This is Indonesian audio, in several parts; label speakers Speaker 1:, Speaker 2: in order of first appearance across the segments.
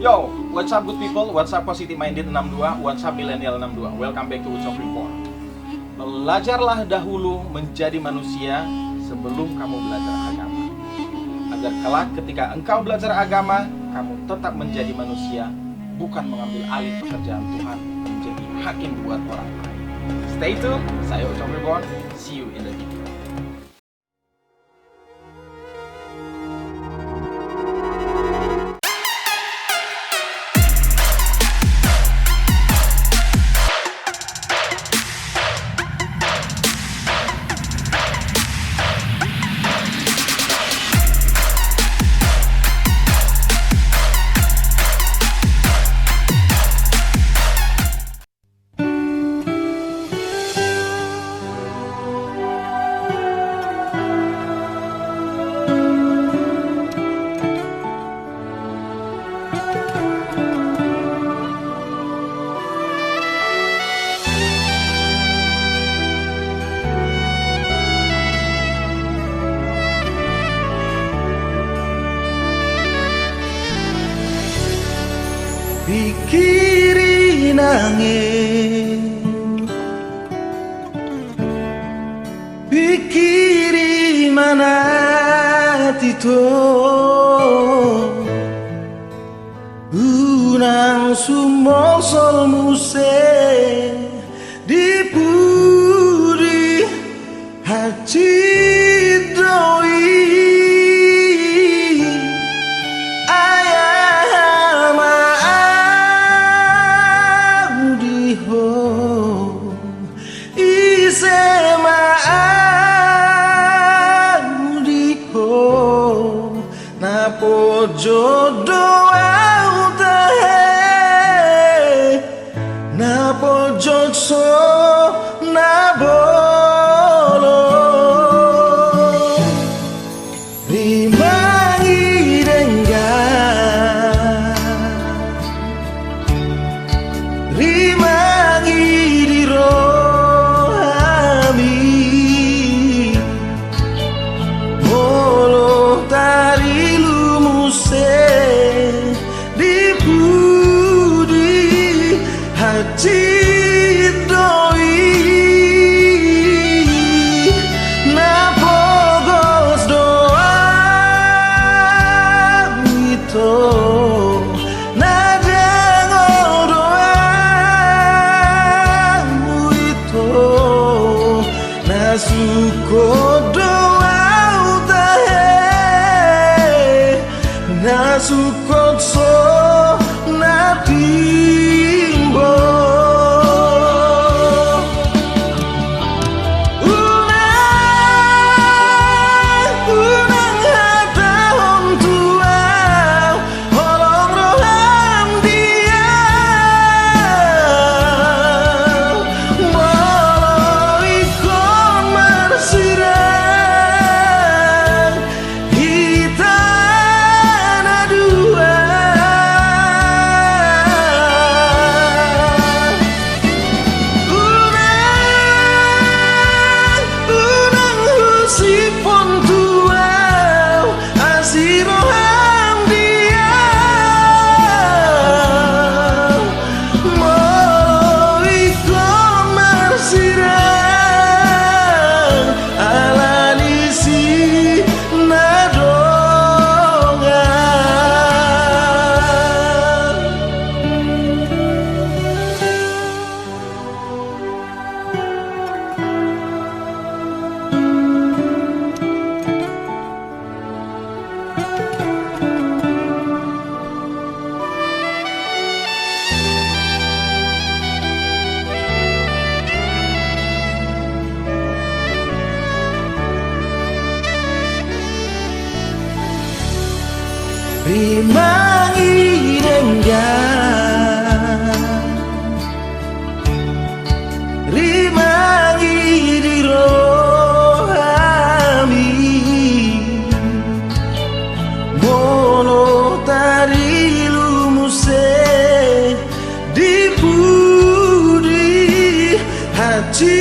Speaker 1: Yo, what's up good people? What's up positive minded 62? What's up millennial 62? Welcome back to Ucok Report. Belajarlah dahulu menjadi manusia sebelum kamu belajar agama, agar kelak ketika engkau belajar agama, kamu tetap menjadi manusia, bukan mengambil alih pekerjaan Tuhan menjadi hakim buat orang lain. Stay tune, saya Ucok Report. See you in the video.
Speaker 2: Pikiri nanging, pikiri mana tito, unang sumosol muse dipuri hati doi. Napo jodoh au tahe, napo jodoh na bolo, rimangi denggan, rimangi di rohami, bolo tari dipudi hati doi. Napogos doa itu nadengo doa itu nasuko doa nasukot so natimbo unang hatahon tua holong roham dia bolo ikon marsirang kita rimangi denggan, rimangi di rohami, mono tari lumuse dipudi hati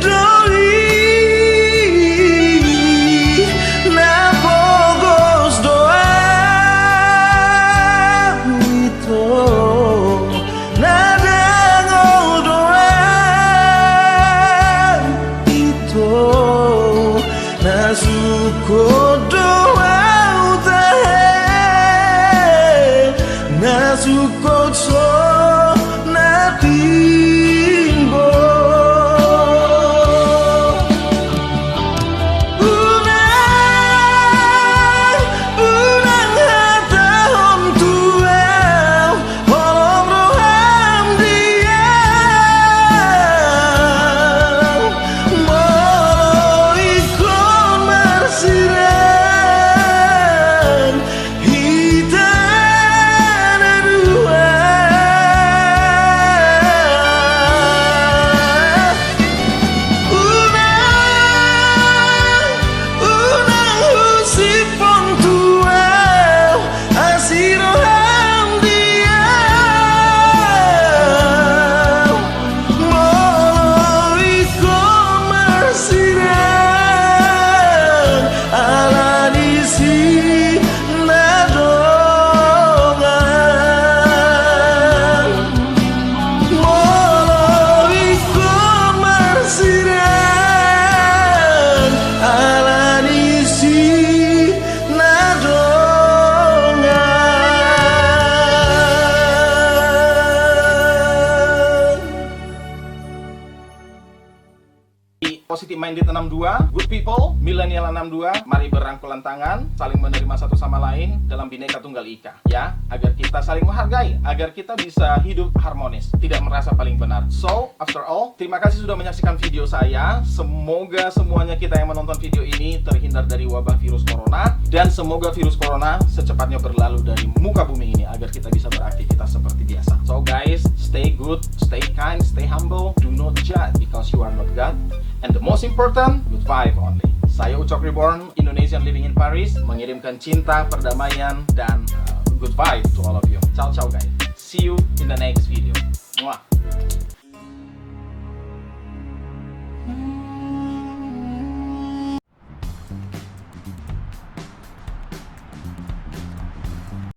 Speaker 2: doi. Napogos doa kodo autahe nasukotso natimbo unang hatahom tuel holong roham diam molo ikon marsiran hitana dua unang husipon tuel asiroham diam molo ikon marsiran ala disi nadongan molo ikon marsiran ala disi nadongan.
Speaker 1: Positive Minded 62, Good People, Millennial 62, mari berangkulan tangan, saling menerima satu sama lain dalam Bhinneka Tunggal Ika, ya, agar kita saling menghargai, agar kita bisa hidup harmonis, tidak merasa paling benar. So, after all, terima kasih sudah menyaksikan video saya. Semoga semuanya kita yang menonton video ini terhindar dari wabah virus corona, dan semoga virus corona secepatnya berlalu dari muka bumi ini, agar kita bisa beraktivitas seperti biasa. So guys, stay good, stay kind, stay humble, do not judge because you are not God. And the most important, good vibe only. Saya Ucok Reborn, Indonesian living in Paris, mengirimkan cinta, perdamaian, dan good vibe to all of you. Ciao ciao guys. See you in the next video. Mwah.